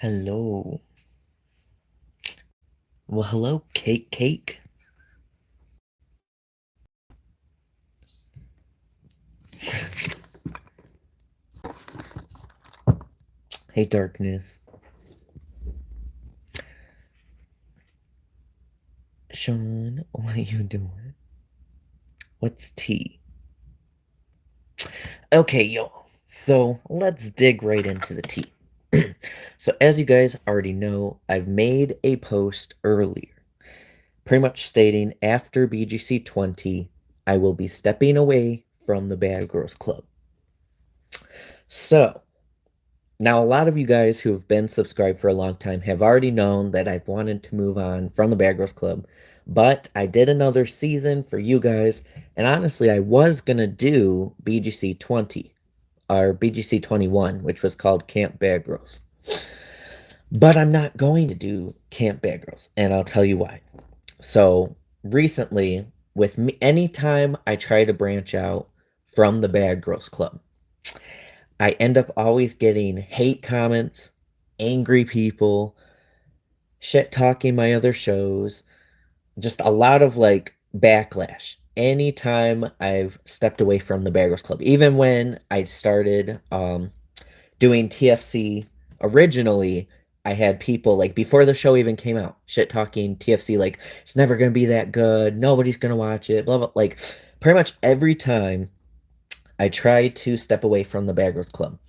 Hello. Well, hello, Cake. Hey, Darkness. Sean, what are you doing? What's tea? Okay, yo. So, let's dig right into the tea. So, as you guys already know, I've made a post earlier, pretty much stating after BGC 20, I will be stepping away from the Bad Girls Club. So, now, a lot of you guys who have been subscribed for a long time have already known that I've wanted to move on from the Bad Girls Club, but I did another season for you guys, and honestly, I was gonna do BGC 20 or BGC 21, which was called Camp Bad Girls, but I'm not going to do Camp Bad Girls, and I'll tell you why. So, recently, with me, anytime I try to branch out from the Bad Girls Club, I end up always getting hate comments, angry people, shit talking my other shows, just a lot of like backlash. Anytime I've stepped away from the Bear Girls Club, even when I started doing TFC originally, I had people like before the show even came out, shit talking TFC like it's never gonna be that good, nobody's gonna watch it, blah blah. Like pretty much every time I try to step away from the Bear Girls Club,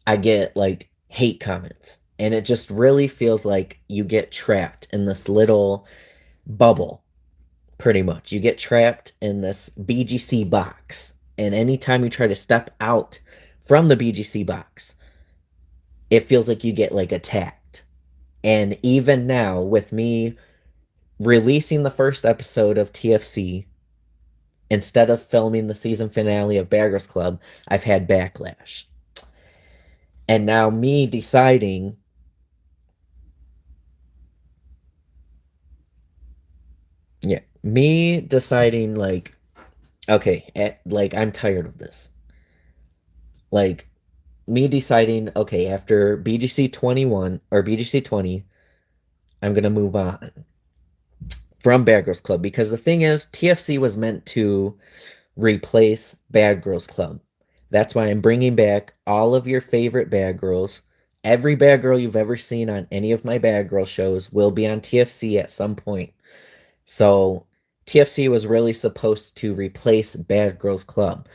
I get like hate comments. And it just really feels like you get trapped in this little bubble, pretty much. You get trapped in this BGC box. And anytime you try to step out from the BGC box, it feels like you get like attacked. And even now, with me releasing the first episode of TFC, instead of filming the season finale of Bear Girls Club, I've had backlash. And now me deciding Yeah, me deciding like, okay, like I'm tired of this. Like me deciding, okay, after BGC 21 or BGC 20, I'm gonna move on from Bad Girls Club because the thing is, TFC was meant to replace Bad Girls Club. That's why I'm bringing back all of your favorite Bad Girls. Every Bad Girl you've ever seen on any of my Bad Girl shows will be on TFC at some point. So TFC was really supposed to replace Bad Girls Club.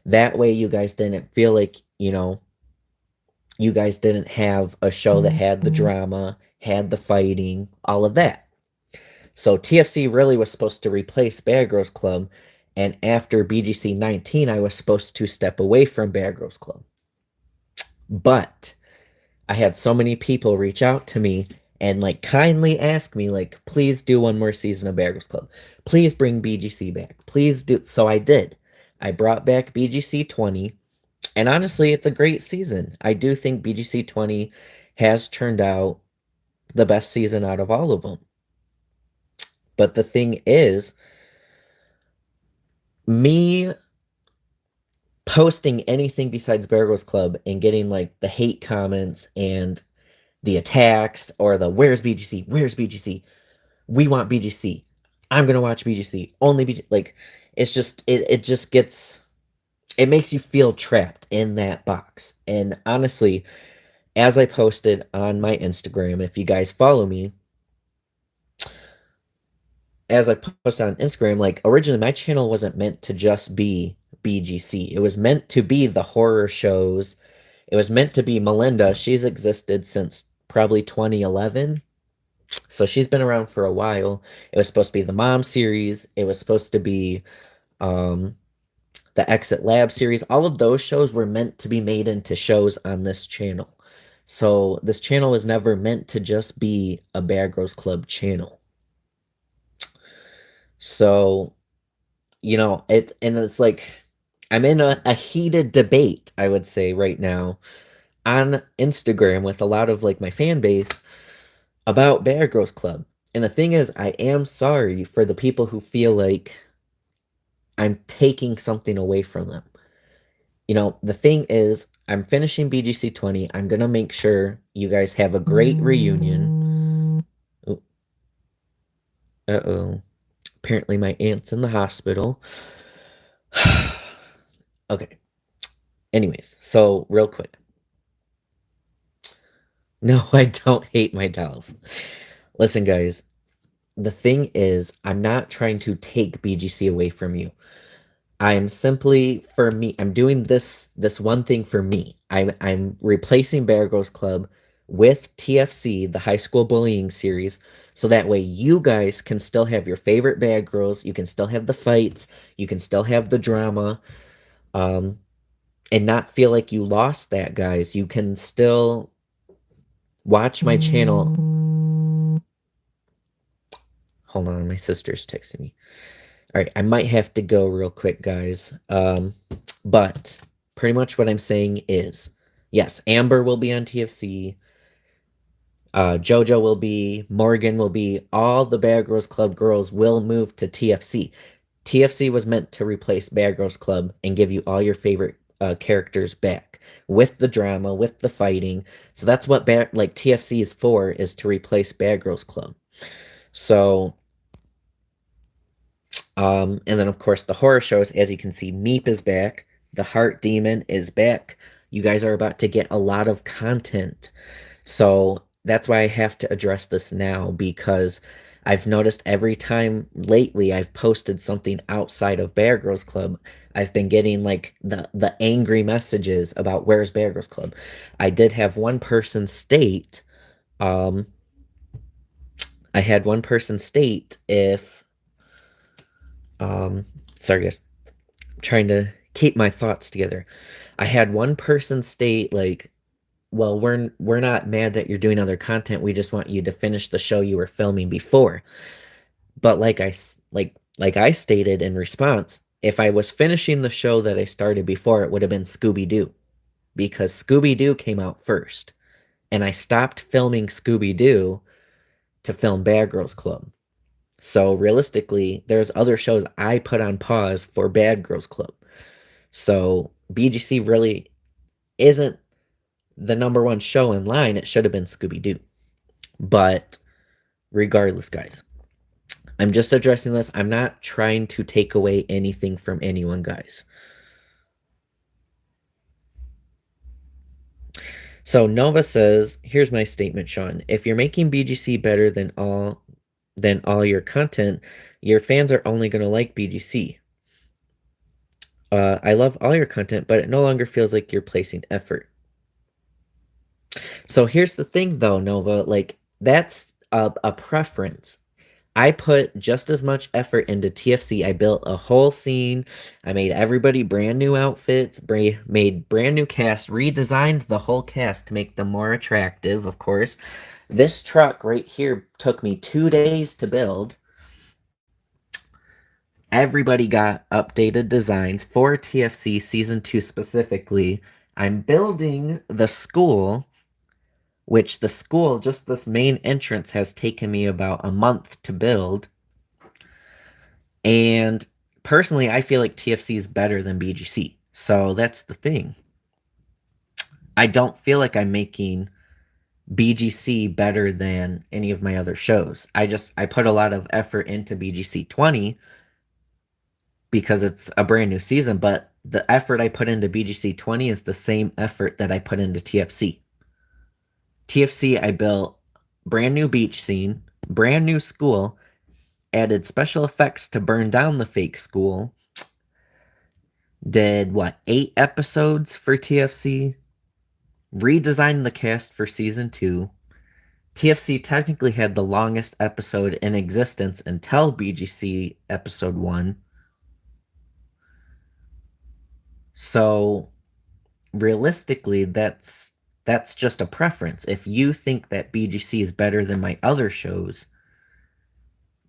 That way you guys didn't feel like, you guys didn't have a show that had the drama, had the fighting, all of that. So TFC really was supposed to replace Bad Girls Club, and after BGC 19, I was supposed to step away from Bad Girls Club. But I had so many people reach out to me and like kindly ask me like please do one more season of Bear Girls Club. Please bring BGC back. Please do. So I did. I brought back BGC 20 and honestly it's a great season. I do think BGC 20 has turned out the best season out of all of them. But the thing is, me posting anything besides Bear Girls Club and getting like the hate comments and the attacks or the where's BGC? Where's BGC? We want BGC. I'm gonna watch BGC. Only BGC. Like it just gets it makes you feel trapped in that box. And honestly, as I posted on my Instagram, if you guys follow me, as I posted on Instagram, like originally my channel wasn't meant to just be BGC. It was meant to be the horror shows. It was meant to be Melinda. She's existed since probably 2011. So she's been around for a while. It was supposed to be the Mom series. It was supposed to be um, the Exit Lab series. All of those shows were meant to be made into shows on this channel. So this channel was never meant to just be a Bad Girls Club channel. So, it's like I'm in a heated debate, I would say, right now on Instagram with a lot of like my fan base about Bear Girls Club. And the thing is, I am sorry for the people who feel like I'm taking something away from them. The thing is, I'm finishing BGC 20. I'm gonna make sure you guys have a great reunion. Oh, uh-oh. Apparently my aunt's in the hospital. Okay. Anyways, so real quick. No, I don't hate my dolls. Listen, guys, the thing is, I'm not trying to take BGC away from you. I am simply, for me, I'm doing this one thing for me. I'm replacing Bear Girls Club with TFC, the high school bullying series, so that way you guys can still have your favorite bad girls, you can still have the fights, you can still have the drama, um, and not feel like you lost that, guys. You can still watch my channel. Hold on, my sister's texting me. All right, I might have to go real quick, guys. But pretty much what I'm saying is, yes, Amber will be on TFC. JoJo will be, Morgan will be, all the Bear Girls Club girls will move to TFC. TFC was meant to replace Bear Girls Club and give you all your favorite characters back with the drama, with the fighting. So that's what TFC is for, is to replace Bear Girls Club. So and then of course the horror shows, as you can see, Meep is back, the Heart Demon is back. You guys are about to get a lot of content. So that's why I have to address this now, because I've noticed every time lately I've posted something outside of Bear Girls Club, I've been getting like the angry messages about where's Bear Girls Club. I did have one person state, um, I had one person state if, sorry guys, I'm trying to keep my thoughts together. I had one person state like, well, we're not mad that you're doing other content. We just want you to finish the show you were filming before. But like I stated in response, if I was finishing the show that I started before, it would have been Scooby-Doo, because Scooby-Doo came out first, and I stopped filming Scooby-Doo to film Bad Girls Club. So realistically, there's other shows I put on pause for Bad Girls Club. So BGC really isn't the number one show in line. It should have been Scooby-Doo. But regardless, guys, I'm just addressing this. I'm not trying to take away anything from anyone, guys. So Nova says, here's my statement, Sean. If you're making BGC better than all your content, your fans are only going to like BGC. I love all your content, but it no longer feels like you're placing effort. So here's the thing, though, Nova. Like, that's a preference. I put just as much effort into TFC. I built a whole scene. I made everybody brand new outfits, made brand new cast, redesigned the whole cast to make them more attractive, of course. This truck right here took me 2 days to build. Everybody got updated designs for TFC Season 2 specifically. I'm building the school, which the school, just this main entrance, has taken me about a month to build. And personally, I feel like TFC is better than BGC. So that's the thing. I don't feel like I'm making BGC better than any of my other shows. I put a lot of effort into BGC 20 because it's a brand new season, but the effort I put into BGC 20 is the same effort that I put into TFC. TFC, I built brand new beach scene, brand new school, added special effects to burn down the fake school, did 8 episodes for TFC, redesigned the cast for season 2. TFC technically had the longest episode in existence until BGC episode 1. So realistically, that's just a preference. If you think that BGC is better than my other shows,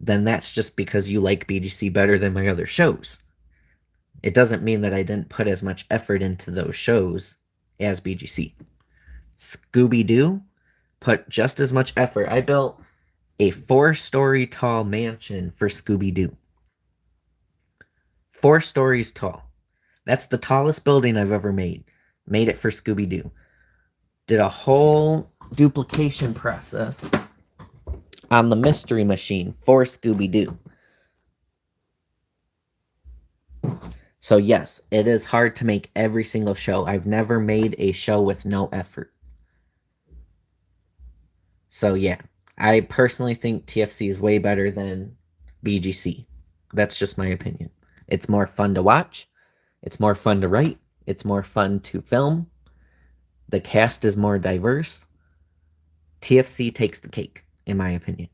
then that's just because you like BGC better than my other shows. It doesn't mean that I didn't put as much effort into those shows as BGC. Scooby-Doo put just as much effort. I built a 4-story tall mansion for Scooby-Doo. 4 stories tall. That's the tallest building I've ever made. made it for Scooby-Doo. Did a whole duplication process on the Mystery Machine for Scooby-Doo. So yes, it is hard to make every single show. I've never made a show with no effort. So yeah, I personally think TFC is way better than BGC. That's just my opinion. It's more fun to watch. It's more fun to write. It's more fun to film. The cast is more diverse. TFC takes the cake, in my opinion.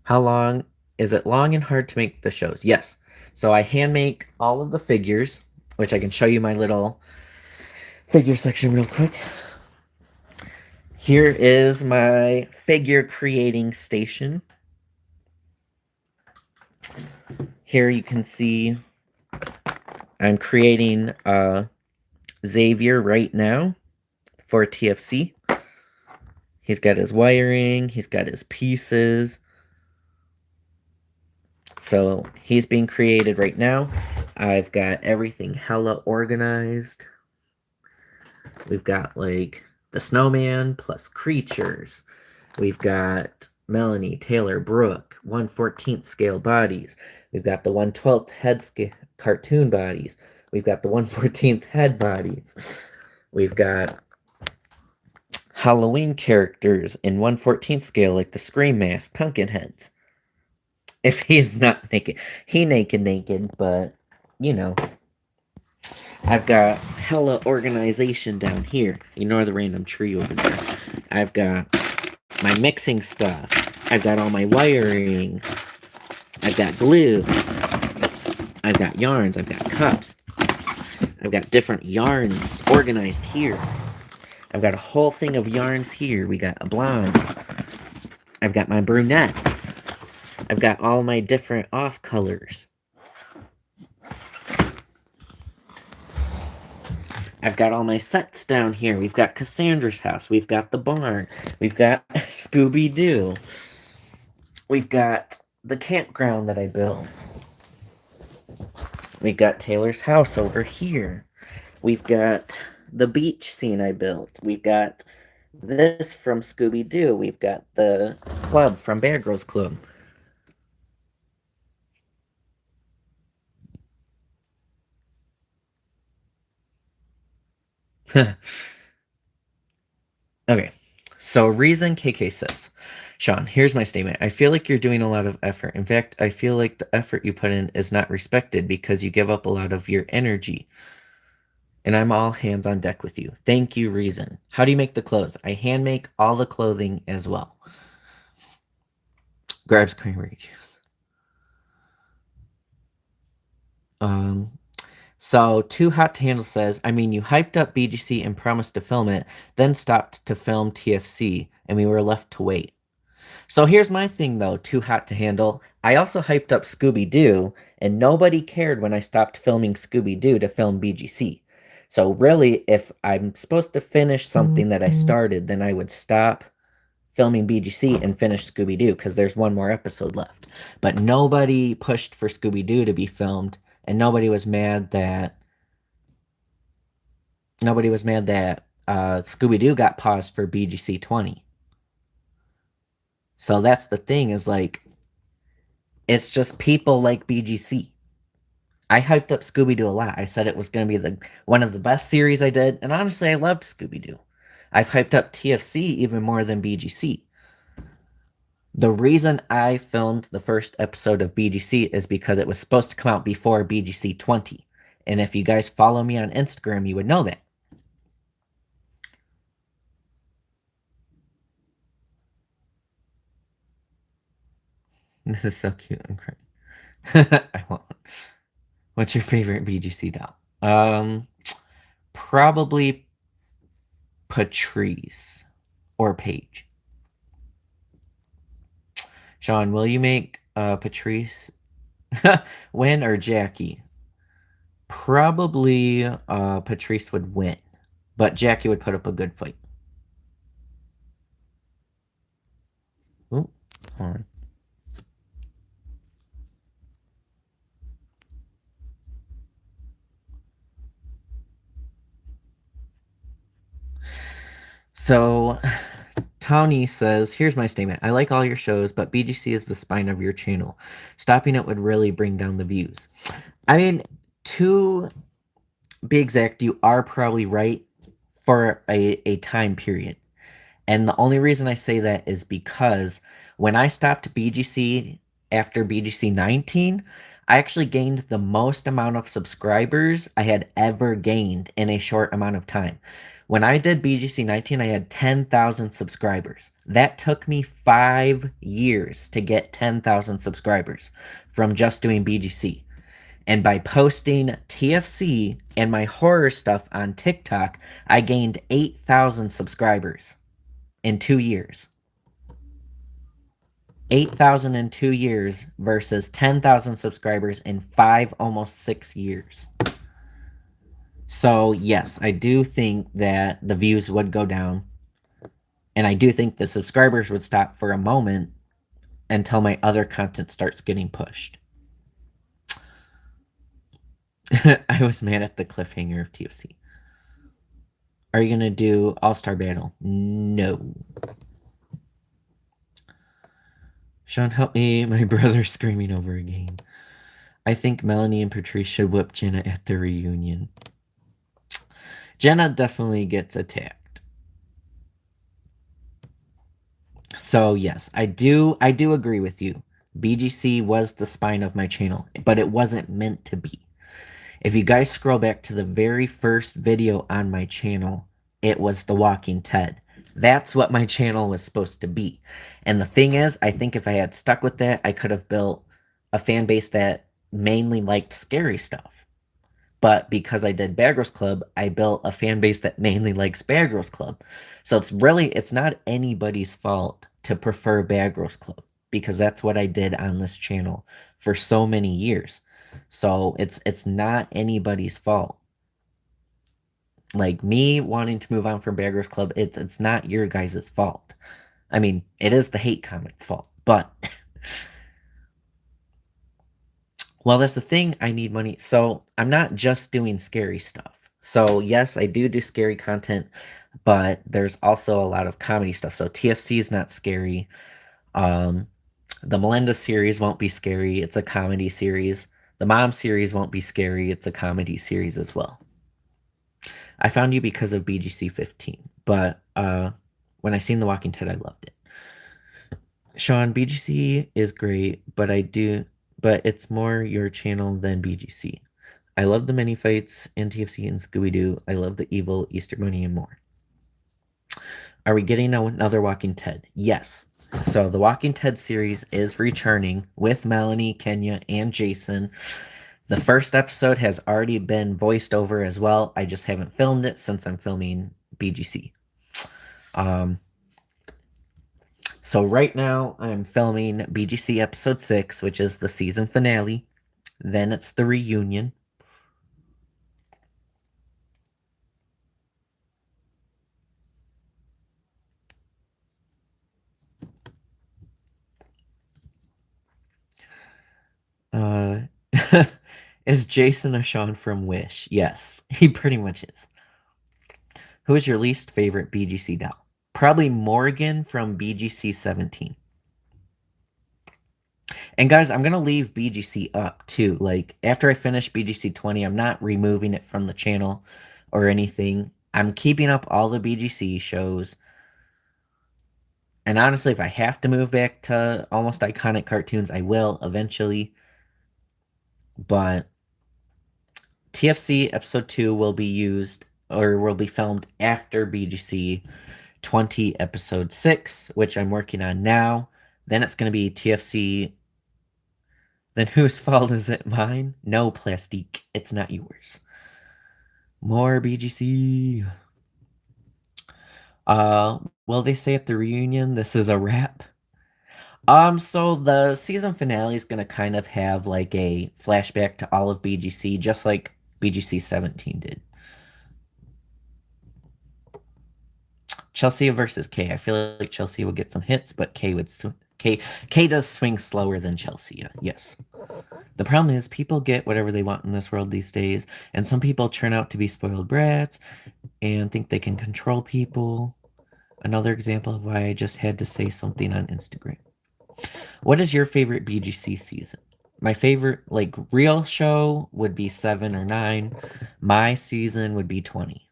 How long is it? Long and hard to make the shows? Yes. So I hand make all of the figures, which I can show you my little figure section real quick. Here is my figure creating station. Here you can see I'm creating Xavier right now for TFC. He's got his wiring, he's got his pieces. So he's being created right now. I've got everything hella organized. We've got like the snowman plus creatures. We've got Melanie, Taylor, Brooke, 1/14th scale bodies. We've got the 1/12th head scale cartoon bodies. We've got the 1/14th head bodies. We've got Halloween characters in 1/14th scale, like the Scream Mask, pumpkin heads. If he's not naked, he naked, but you know. I've got hella organization down here. Ignore the random tree over there. I've got my mixing stuff. I've got all my wiring. I've got glue. I've got yarns. I've got cups. I've got different yarns organized here. I've got a whole thing of yarns here. We got blondes. I've got my brunettes. I've got all my different off colors. I've got all my sets down here. We've got Cassandra's house. We've got the barn. We've got Scooby-Doo. We've got the campground that I built. We've got Taylor's house over here. We've got the beach scene I built. We've got this from Scooby-Doo. We've got the club from Bear Girls Club. Okay, so reason KK says, Sean, here's my statement. I feel like you're doing a lot of effort. In fact, I feel like the effort you put in is not respected because you give up a lot of your energy. And I'm all hands on deck with you. Thank you, Reason. How do you make the clothes? I hand make all the clothing as well. Grabs cranberry juice. So Too Hot to Handle says, I mean, you hyped up BGC and promised to film it, then stopped to film TFC, and we were left to wait. So here's my thing, though, Too Hot to Handle. I also hyped up Scooby-Doo, and nobody cared when I stopped filming Scooby-Doo to film BGC. So really, if I'm supposed to finish something that I started, then I would stop filming BGC and finish Scooby-Doo, because there's one more episode left. But nobody pushed for Scooby-Doo to be filmed, and nobody was mad that Scooby-Doo got paused for BGC 20. So that's the thing, is like, it's just people like BGC. I hyped up Scooby-Doo a lot. I said it was going to be one of the best series I did, and honestly, I loved Scooby-Doo. I've hyped up TFC even more than BGC. The reason I filmed the first episode of BGC is because it was supposed to come out before BGC 20. And if you guys follow me on Instagram, you would know that. This is so cute. I'm crying. I won't. What's your favorite BGC doll? Probably Patrice or Paige. Sean, will you make Patrice win or Jackie? Probably Patrice would win, but Jackie would put up a good fight. Ooh, hold on. So Tony says, here's my statement. I like all your shows, but BGC is the spine of your channel. Stopping it would really bring down the views. I mean, to be exact, you are probably right for a time period. And the only reason I say that is because when I stopped BGC after BGC 19, I actually gained the most amount of subscribers I had ever gained in a short amount of time. When I did BGC 19, I had 10,000 subscribers. That took me 5 years to get 10,000 subscribers from just doing BGC. And by posting TFC and my horror stuff on TikTok, I gained 8,000 subscribers in 2 years. 8,000 in 2 years versus 10,000 subscribers in 5, almost 6 years. So, yes, I do think that the views would go down. And I do think the subscribers would stop for a moment until my other content starts getting pushed. I was mad at the cliffhanger of TFC. Are you going to do All-Star Battle? No. Sean, help me. My brother's screaming over a game. I think Melanie and Patrice should whip Jenna at the reunion. Jenna definitely gets attacked. So yes, I do agree with you. BGC was the spine of my channel, but it wasn't meant to be. If you guys scroll back to the very first video on my channel, it was The Walking Ted. That's what my channel was supposed to be. And the thing is, I think if I had stuck with that, I could have built a fan base that mainly liked scary stuff. But because I did Bear Grylls Club, I built a fan base that mainly likes Bear Grylls Club. So it's not anybody's fault to prefer Bear Grylls Club, because that's what I did on this channel for so many years. So it's not anybody's fault. Like, me wanting to move on from Bear Grylls Club, it's not your guys' fault. I mean, it is the hate comment's fault, but well, that's the thing. I need money. So I'm not just doing scary stuff. So yes, I do scary content, but there's also a lot of comedy stuff. So TFC is not scary. The Melinda series won't be scary. It's a comedy series. The Mom series won't be scary. It's a comedy series as well. I found you because of BGC 15, but when I seen The Walking Dead, I loved it. Sean, BGC is great, but it's more your channel than BGC. I love the mini fights in TFC and Scooby-Doo. I love the evil Easter Bunny and more. Are we getting another Walking Ted? Yes. So the Walking Ted series is returning with Melanie, Kenya, and Jason. The first episode has already been voiced over as well. I just haven't filmed it since I'm filming BGC. So right now I'm filming BGC episode 6, which is the season finale. Then it's the reunion. Is Jason a Sean from Wish? Yes, he pretty much is. Who is your least favorite BGC doll? Probably Morgan from BGC 17. And guys, I'm going to leave BGC up too. Like, after I finish BGC 20, I'm not removing it from the channel or anything. I'm keeping up all the BGC shows. And honestly, if I have to move back to almost iconic cartoons, I will eventually. But TFC episode 2 will be used, or will be filmed after BGC 20 episode 6, which I'm working on now. Then it's going to be TFC. Then whose fault is it? Mine? No, Plastique. It's not yours. More BGC. Will they say at the reunion this is a wrap? So the season finale is gonna kind of have like a flashback to all of BGC, just like BGC 17 did. Chelsea versus Kay. I feel like Chelsea would get some hits, but Kay does swing slower than Chelsea. Yes. The problem is people get whatever they want in this world these days, and some people turn out to be spoiled brats and think they can control people. Another example of why I just had to say something on Instagram. What is your favorite BGC season? My favorite, like, real show would be 7 or 9. My season would be 20.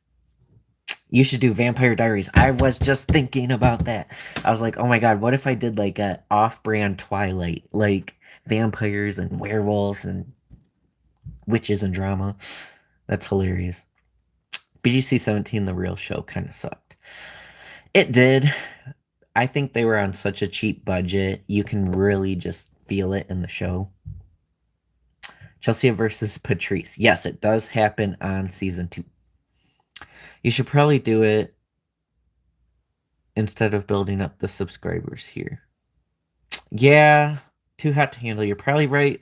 You should do Vampire Diaries. I was just thinking about that. I was like, oh my god, what if I did like a off-brand Twilight, like vampires and werewolves and witches and drama? That's hilarious. BGC 17, the real show, kind of sucked. It did. I think they were on such a cheap budget. You can really just feel it in the show. Chelsea versus Patrice. Yes, it does happen on season 2. You should probably do it instead of building up the subscribers here. Yeah, too hot to handle. You're probably right.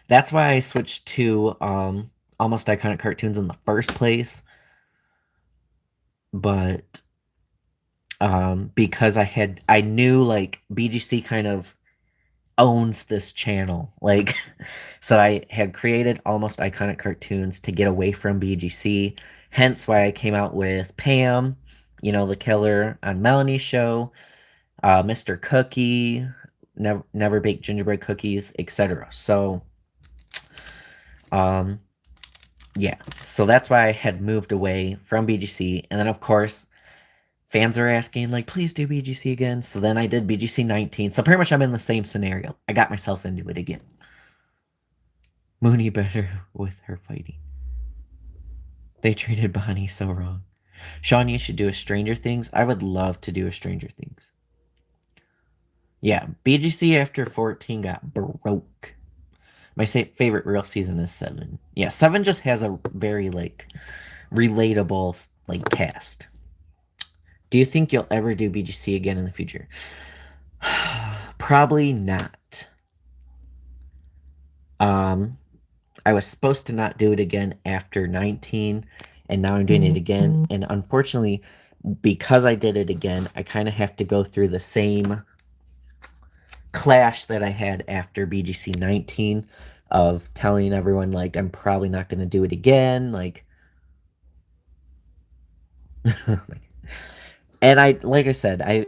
That's why I switched to almost iconic cartoons in the first place. But because I knew like BGC kind of owns this channel. Like so I had created almost iconic cartoons to get away from BGC. Hence why I came out with Pam, the killer on Melanie's show, Mr. Cookie, never bake gingerbread cookies, etc. So yeah, so that's why I had moved away from BGC, and then of course fans are asking like, please do BGC again. So then I did BGC 19. So pretty much I'm in the same scenario. I got myself into it again. Mooney better with her fighting. They treated Bonnie so wrong. Sean, you should do a Stranger Things. I would love to do a Stranger Things. Yeah, BGC after 14 got broke. My favorite real season is 7. Yeah, 7 just has a very like relatable like cast. Do you think you'll ever do BGC again in the future? Probably not. I was supposed to not do it again after 19, and now I'm doing it again. And unfortunately, because I did it again, I kind of have to go through the same clash that I had after BGC 19 of telling everyone like I'm probably not going to do it again, like and like I said, I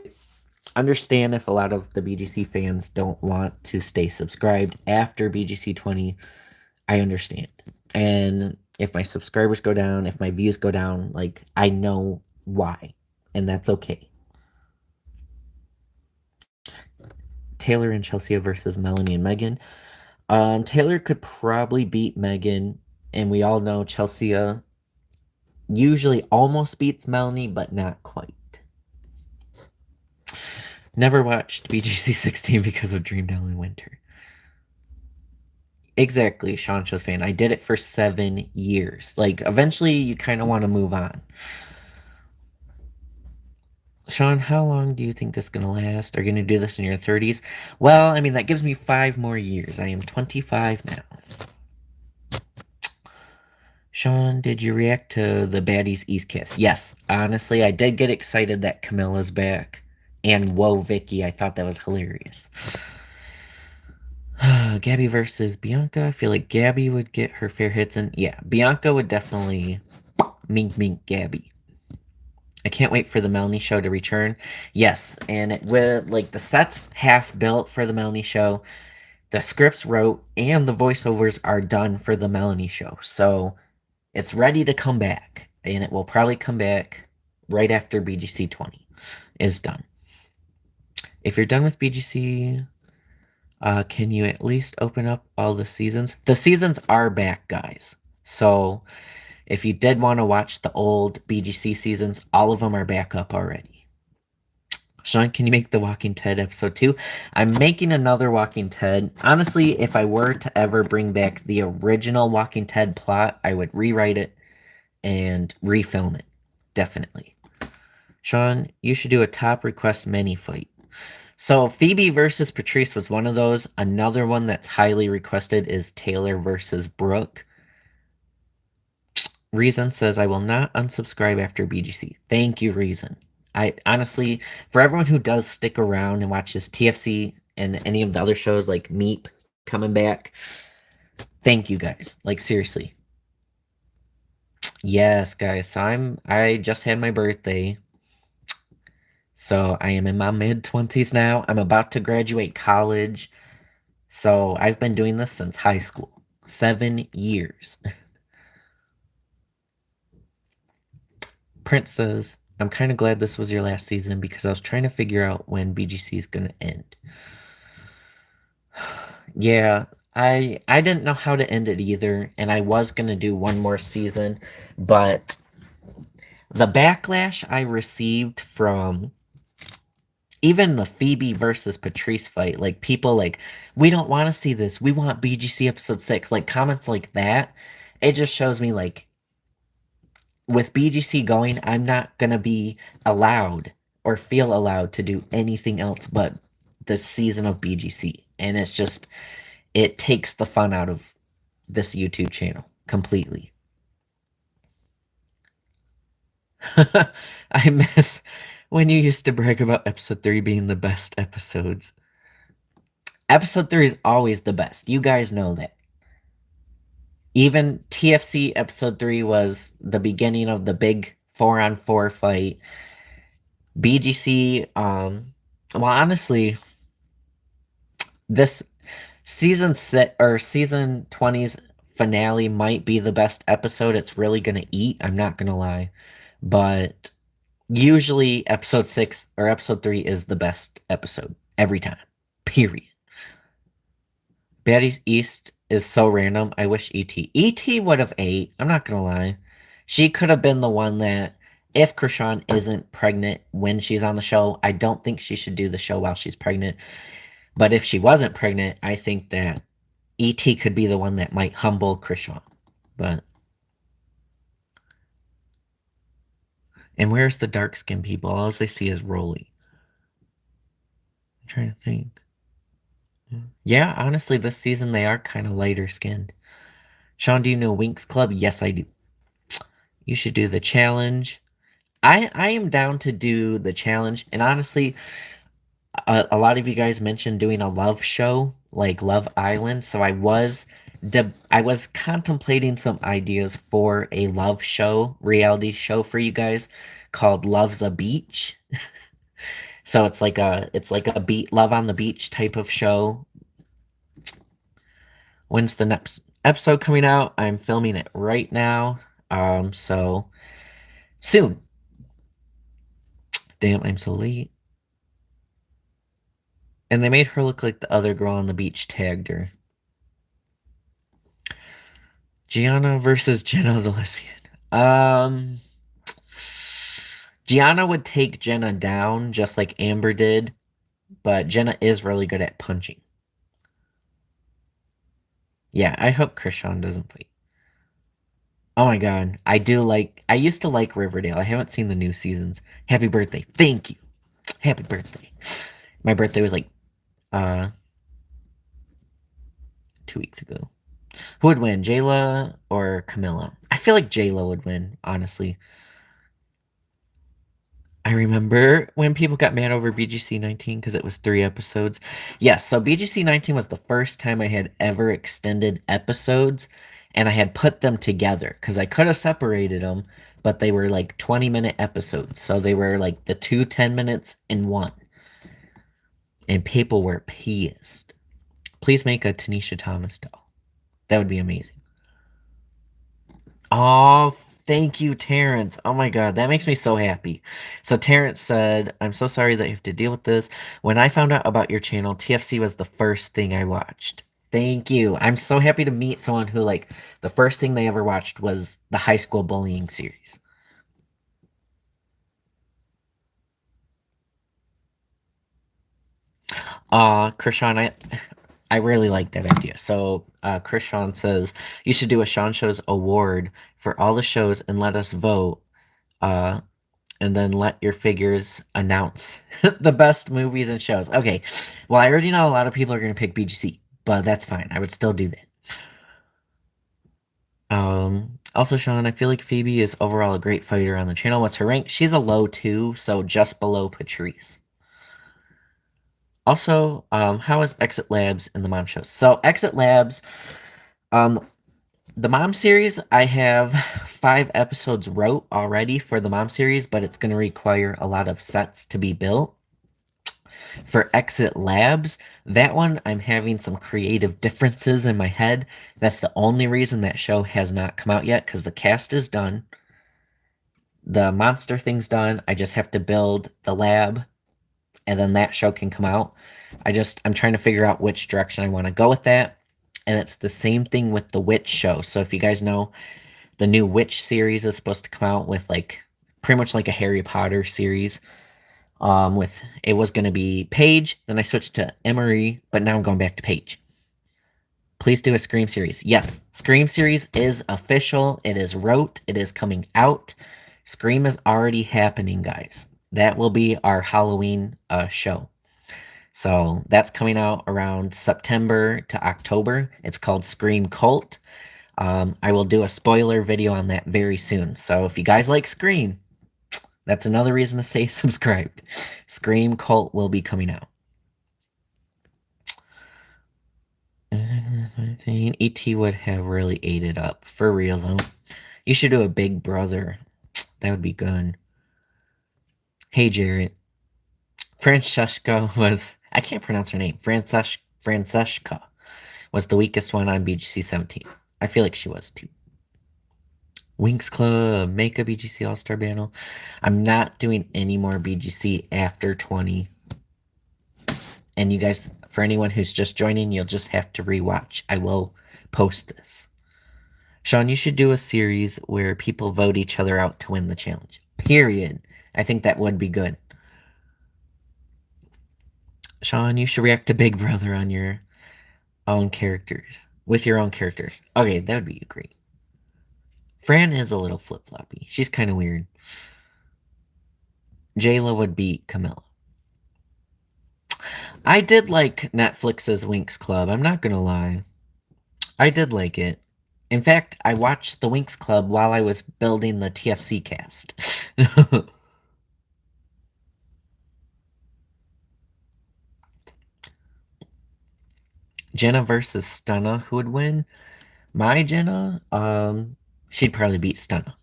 understand if a lot of the BGC fans don't want to stay subscribed after BGC 20. I understand. And if my subscribers go down, if my views go down, like I know why, and that's okay. Taylor and Chelsea versus Melanie and Megan. Taylor could probably beat Megan, and we all know Chelsea usually almost beats Melanie, but not quite. Never watched BGC 16 because of Dreamdale in Winter. Exactly, Sean Show's fan. I did it for 7 years. Like, eventually, you kind of want to move on. Sean, how long do you think this is going to last? Are you going to do this in your 30s? Well, I mean, that gives me 5 more years. I am 25 now. Sean, did you react to the Baddies Eastcast? Yes. Honestly, I did get excited that Camilla's back. And whoa, Vicky, I thought that was hilarious. Gabby versus Bianca. I feel like Gabby would get her fair hits in. Yeah, Bianca would definitely mink Gabby. I can't wait for the Melanie show to return. Yes, and it will, like, the set's half built for the Melanie show. The scripts wrote and the voiceovers are done for the Melanie show. So it's ready to come back. And it will probably come back right after BGC 20 is done. If you're done with BGC, can you at least open up all the seasons? The seasons are back, guys. So if you did want to watch the old BGC seasons, all of them are back up already. Sean, can you make the Walking Ted episode 2? I'm making another Walking Ted. Honestly, if I were to ever bring back the original Walking Ted plot, I would rewrite it and refilm it. Definitely. Sean, you should do a top request mini fight. So Phoebe versus Patrice was one of those. Another one that's highly requested is Taylor versus Brooke. Reason says I will not unsubscribe after BGC. Thank you, Reason. I honestly, for everyone who does stick around and watches TFC and any of the other shows like Meep coming back, thank you guys. Like seriously. Yes, guys. So I just had my birthday. So I am in my mid-20s now. I'm about to graduate college. So I've been doing this since high school. 7 years. Prince says, I'm kind of glad this was your last season because I was trying to figure out when BGC is going to end. Yeah, I didn't know how to end it either, and I was going to do one more season, but the backlash I received from even the Phoebe versus Patrice fight, like people like, we don't want to see this. We want BGC episode 6. Like comments like that. It just shows me like with BGC going, I'm not gonna be allowed or feel allowed to do anything else but the season of BGC. And it's just it takes the fun out of this YouTube channel completely. I miss when you used to brag about episode 3 being the best episodes. Episode 3 is always the best. You guys know that. Even TFC episode 3 was the beginning of the big 4-on-4 fight. BGC, well, honestly, this season 20's finale might be the best episode it's really gonna eat. I'm not gonna lie. But usually episode 6 or episode 3 is the best episode every time. Period. Baddies East is so random. I wish E.T. E.T. would have ate. I'm not gonna lie. She could have been the one that, if Krishan isn't pregnant when she's on the show, I don't think she should do the show while she's pregnant. But if she wasn't pregnant, I think that E.T. could be the one that might humble Krishan. But. And where's the dark skinned people? All I see is Rolly. I'm trying to think. Yeah, honestly, this season they are kind of lighter skinned. Sean, do you know Winx Club? Yes, I do. You should do the challenge. I am down to do the challenge, and honestly, a lot of you guys mentioned doing a love show like Love Island, so I was contemplating some ideas for a love show, reality show for you guys called Love's a Beach. So it's like a beat love on the beach type of show. When's the next episode coming out? I'm filming it right now. So soon. Damn, I'm so late. And they made her look like the other girl on the beach tagged her. Gianna versus Jenna the lesbian. Gianna would take Jenna down just like Amber did, but Jenna is really good at punching. Yeah, I hope Krishan doesn't fight. Oh my god, I used to like Riverdale. I haven't seen the new seasons. Happy birthday. Thank you. Happy birthday. My birthday was like, uh, 2 weeks ago. Who would win, Jayla or Camilla? I feel like Jayla would win, honestly. I remember when people got mad over BGC 19 because it was 3 episodes. Yes, so BGC 19 was the first time I had ever extended episodes, and I had put them together because I could have separated them, but they were like 20-minute episodes. So they were like the 10 minutes in one. And people were pissed. Please make a Tanisha Thomas doll. That would be amazing. Oh, thank you, Terrence. Oh my God, that makes me so happy. So Terrence said, I'm so sorry that you have to deal with this. When I found out about your channel, TFC was the first thing I watched. Thank you. I'm so happy to meet someone who, like, the first thing they ever watched was the high school bullying series. Krishan, I really like that idea. So, Krishan says you should do a Sean Shows award for all the shows and let us vote. Uh, and then let your figures announce the best movies and shows. Okay. Well, I already know a lot of people are going to pick BGC, but that's fine. I would still do that. Also, Sean, I feel like Phoebe is overall a great fighter on the channel. What's her rank? She's a low 2, so just below Patrice. Also, how is Exit Labs in the mom shows? So Exit Labs, um, The Mom series, I have 5 episodes wrote already for the Mom series, but it's going to require a lot of sets to be built. For Exit Labs, that one I'm having some creative differences in my head. That's the only reason that show has not come out yet, because the cast is done. The monster thing's done. I just have to build the lab, and then that show can come out. I'm trying to figure out which direction I want to go with that. And it's the same thing with the Witch show. So if you guys know, the new Witch series is supposed to come out with like pretty much like a Harry Potter series. With it was gonna be Paige, then I switched to Emery, but now I'm going back to Paige. Please do a Scream series. Yes, Scream series is official. It is wrote. It is coming out. Scream is already happening, guys. That will be our Halloween show. So that's coming out around September to October. It's called Scream Cult. I will do a spoiler video on that very soon. So if you guys like Scream, that's another reason to stay subscribed. Scream Cult will be coming out. ET would have really ate it up. For real, though. You should do a Big Brother. That would be good. Hey, Jarrett. Francesca was... I can't pronounce her name. Francesca was the weakest one on BGC 17. I feel like she was, too. Winx Club, make a BGC All-Star Battle. I'm not doing any more BGC after 20. And you guys, for anyone who's just joining, you'll just have to rewatch. I will post this. Sean, you should do a series where people vote each other out to win the challenge. Period. I think that would be good. Sean, you should react to Big Brother on your own characters. With your own characters. Okay, that would be great. Fran is a little flip-floppy. She's kind of weird. Jayla would beat Camilla. I did like Netflix's Winx Club. I'm not gonna lie. I did like it. In fact, I watched the Winx Club while I was building the TFC cast. Jenna versus Stunna, who would win? My Jenna? She'd probably beat Stunna.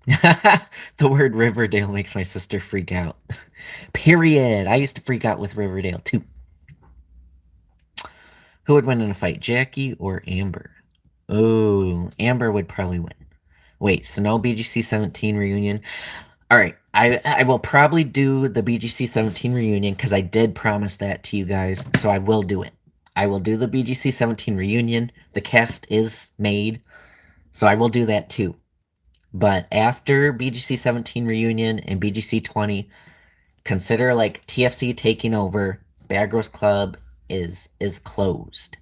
The word Riverdale makes my sister freak out. Period. I used to freak out with Riverdale too. Who would win in a fight, Jackie or Amber? Oh, Amber would probably win. Wait, so no BGC 17 reunion? All right, I will probably do the BGC 17 reunion because I did promise that to you guys, so I will do it. I will do the BGC 17 reunion. The cast is made, so I will do that too. But after BGC 17 reunion and BGC 20, consider like TFC taking over. Bad Girls Club is closed.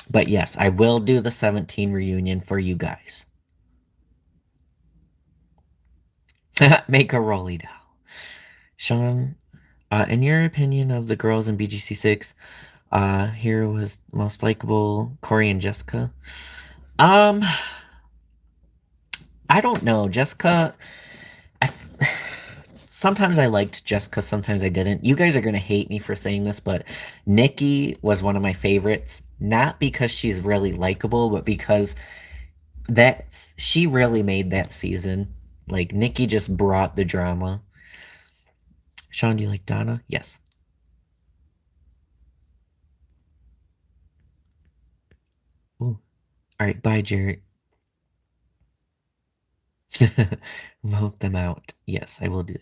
But yes, I will do the 17 reunion for you guys. Make a Rolly doll. Sean, in your opinion of the girls in BGC 6, here was most likable Corey and Jessica. I don't know. Jessica, I, sometimes I liked Jessica, sometimes I didn't. You guys are going to hate me for saying this, but Nikki was one of my favorites. Not because she's really likable, but because that she really made that season. Like, Nikki just brought the drama. Sean, do you like Donna? Yes. Ooh. All right, bye, Jarrett. Vote them out. Yes, I will do it.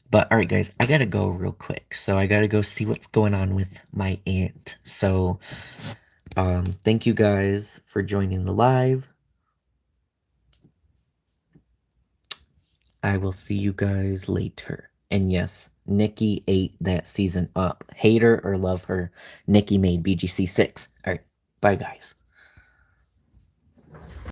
But all right, guys, I gotta go real quick. So I gotta go see what's going on with my aunt. So, thank you guys for joining the live. I will see you guys later. And yes, Nikki ate that season up. Hate her or love her, Nikki made BGC 6. All right, bye, guys.